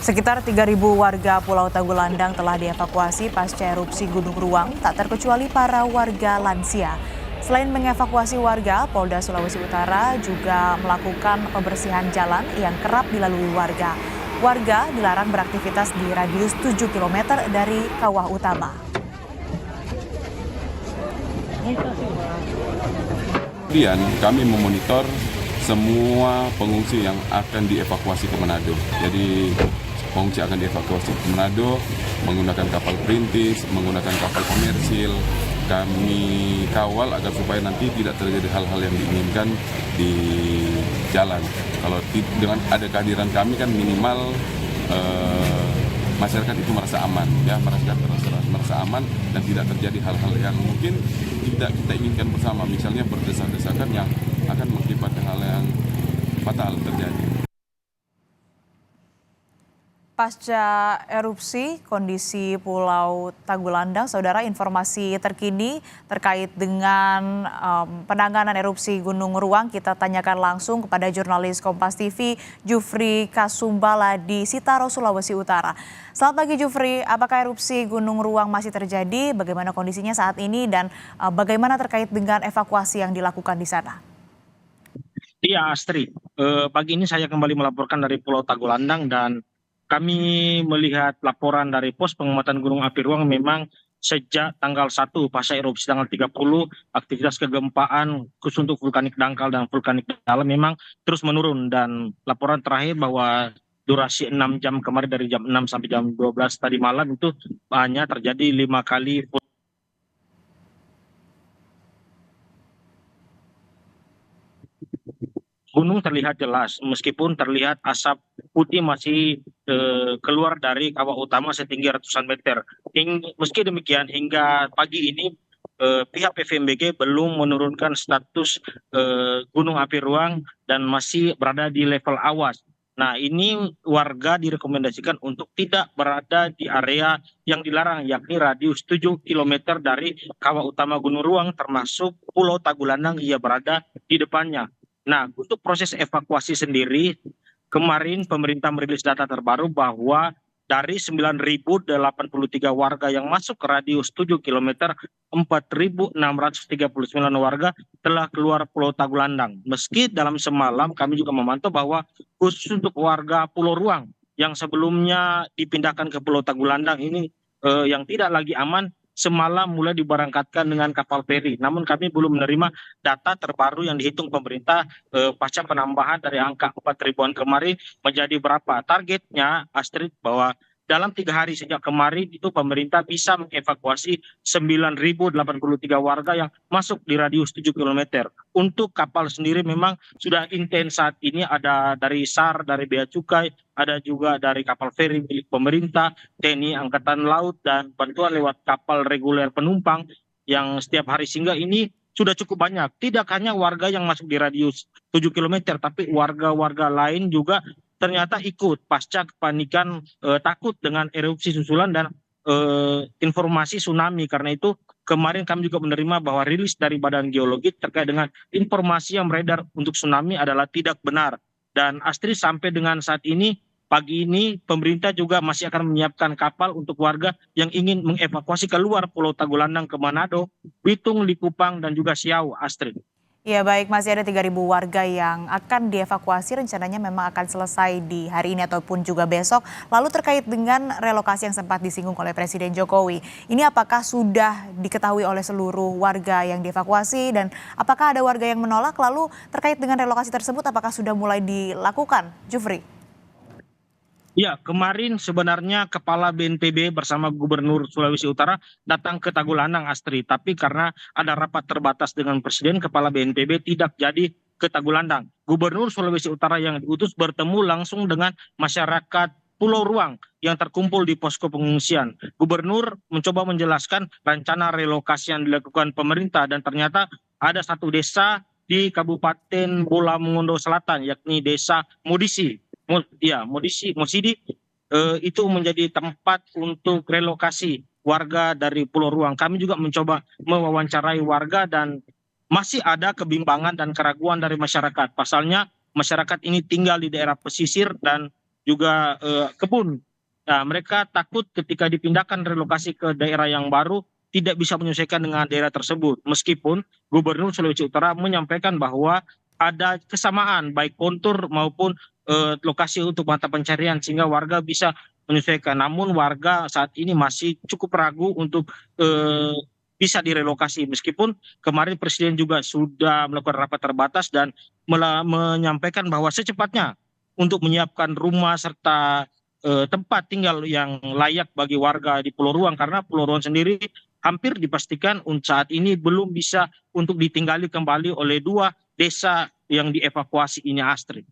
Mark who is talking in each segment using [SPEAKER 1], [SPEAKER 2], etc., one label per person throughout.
[SPEAKER 1] Sekitar 3.000 warga Pulau Tagulandang telah dievakuasi pasca erupsi Gunung Ruang, tak terkecuali para warga lansia. Selain mengevakuasi warga, Polda Sulawesi Utara juga melakukan pembersihan jalan yang kerap dilalui warga. Warga dilarang beraktivitas di radius 7 km dari kawah utama.
[SPEAKER 2] Kemudian kami memonitor semua pengungsi yang akan dievakuasi ke Manado. Jadi pengungsi akan dievakuasi ke Manado menggunakan kapal perintis, menggunakan kapal komersil. Kami kawal agar supaya nanti tidak terjadi hal-hal yang diinginkan di jalan. Kalau dengan ada kehadiran kami kan minimal masyarakat itu merasa aman, ya merasa aman dan tidak terjadi hal-hal yang mungkin tidak kita inginkan bersama, misalnya berdesak-desakan yang akan mengakibatkan hal yang fatal terjadi.
[SPEAKER 1] Pasca erupsi kondisi Pulau Tagulandang, saudara, informasi terkini terkait dengan penanganan erupsi Gunung Ruang kita tanyakan langsung kepada jurnalis Kompas TV Jufri Kasumbala di Sitaro, Sulawesi Utara. Selamat pagi Jufri, apakah erupsi Gunung Ruang masih terjadi? Bagaimana kondisinya saat ini dan bagaimana terkait dengan evakuasi yang dilakukan di sana?
[SPEAKER 3] Iya Astrid, pagi ini saya kembali melaporkan dari Pulau Tagulandang dan kami melihat laporan dari pos pengamatan gunung api ruang memang sejak tanggal 1 pasca erupsi tanggal 30 aktivitas kegempaan khusus untuk vulkanik dangkal dan vulkanik dalam memang terus menurun dan laporan terakhir bahwa durasi 6 jam kemarin dari jam 6 sampai jam 12 tadi malam itu hanya terjadi 5 kali gunung terlihat jelas, meskipun terlihat asap putih masih keluar dari kawah utama setinggi ratusan meter. Meski demikian, hingga pagi ini pihak PVMBG belum menurunkan status gunung api ruang dan masih berada di level awas. Nah, ini warga direkomendasikan untuk tidak berada di area yang dilarang, yakni radius 7 km dari kawah utama Gunung Ruang, termasuk Pulau Tagulandang yang berada di depannya. Nah, untuk proses evakuasi sendiri, kemarin pemerintah merilis data terbaru bahwa dari 9.083 warga yang masuk ke radius 7 km, 4.639 warga telah keluar Pulau Tagulandang. Meski dalam semalam kami juga memantau bahwa khusus untuk warga Pulau Ruang yang sebelumnya dipindahkan ke Pulau Tagulandang ini yang tidak lagi aman, semalam mulai diberangkatkan dengan kapal feri. Namun kami belum menerima data terbaru yang dihitung pemerintah pasca penambahan dari angka 4.000-an kemarin menjadi berapa. Targetnya Astrid bahwa dalam 3 hari sejak kemarin itu pemerintah bisa mengevakuasi 9.083 warga yang masuk di radius 7 km. Untuk kapal sendiri memang sudah intens saat ini, ada dari SAR, dari Bea Cukai, ada juga dari kapal feri milik pemerintah, TNI Angkatan Laut, dan bantuan lewat kapal reguler penumpang yang setiap hari singgah ini sudah cukup banyak. Tidak hanya warga yang masuk di radius 7 km, tapi warga-warga lain juga ternyata ikut pasca kepanikan takut dengan erupsi susulan dan informasi tsunami. Karena itu kemarin kami juga menerima bahwa rilis dari Badan Geologi terkait dengan informasi yang beredar untuk tsunami adalah tidak benar. Dan Astrid, sampai dengan saat ini, pagi ini pemerintah juga masih akan menyiapkan kapal untuk warga yang ingin mengevakuasi keluar Pulau Tagulandang ke Manado, Bitung, Likupang, dan juga Siau, Astrid.
[SPEAKER 1] Ya baik, masih ada 3.000 warga yang akan dievakuasi, rencananya memang akan selesai di hari ini ataupun juga besok. Lalu terkait dengan relokasi yang sempat disinggung oleh Presiden Jokowi, ini apakah sudah diketahui oleh seluruh warga yang dievakuasi dan apakah ada warga yang menolak? Lalu terkait dengan relokasi tersebut apakah sudah mulai dilakukan, Jufri?
[SPEAKER 3] Ya, kemarin sebenarnya Kepala BNPB bersama Gubernur Sulawesi Utara datang ke Tagulandang, Astrid. Tapi karena ada rapat terbatas dengan Presiden, Kepala BNPB tidak jadi ke Tagulandang. Gubernur Sulawesi Utara yang diutus bertemu langsung dengan masyarakat Pulau Ruang yang terkumpul di posko pengungsian. Gubernur mencoba menjelaskan rencana relokasi yang dilakukan pemerintah dan ternyata ada satu desa di Kabupaten Bola Mongondo Selatan, yakni Desa Modisi. Mosidi itu menjadi tempat untuk relokasi warga dari Pulau Ruang. Kami juga mencoba mewawancarai warga dan masih ada kebimbangan dan keraguan dari masyarakat. Pasalnya masyarakat ini tinggal di daerah pesisir dan juga kebun. Nah, mereka takut ketika dipindahkan relokasi ke daerah yang baru tidak bisa menyesuaikan dengan daerah tersebut. Meskipun Gubernur Sulawesi Utara menyampaikan bahwa ada kesamaan baik kontur maupun lokasi untuk mata pencarian sehingga warga bisa menyesuaikan. Namun warga saat ini masih cukup ragu untuk bisa direlokasi. Meskipun kemarin Presiden juga sudah melakukan rapat terbatas dan menyampaikan bahwa secepatnya untuk menyiapkan rumah serta tempat tinggal yang layak bagi warga di Pulau Ruang, karena Pulau Ruang sendiri hampir dipastikan saat ini belum bisa untuk ditinggali kembali oleh 2 desa yang dievakuasi ini, Astrid.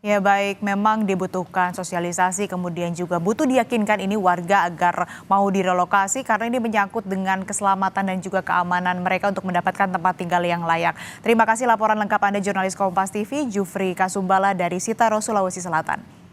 [SPEAKER 1] Ya baik, memang dibutuhkan sosialisasi, kemudian juga butuh diyakinkan ini warga agar mau direlokasi karena ini menyangkut dengan keselamatan dan juga keamanan mereka untuk mendapatkan tempat tinggal yang layak. Terima kasih laporan lengkap Anda jurnalis Kompas TV, Jufri Kasumbala dari Sitaro, Sulawesi Selatan.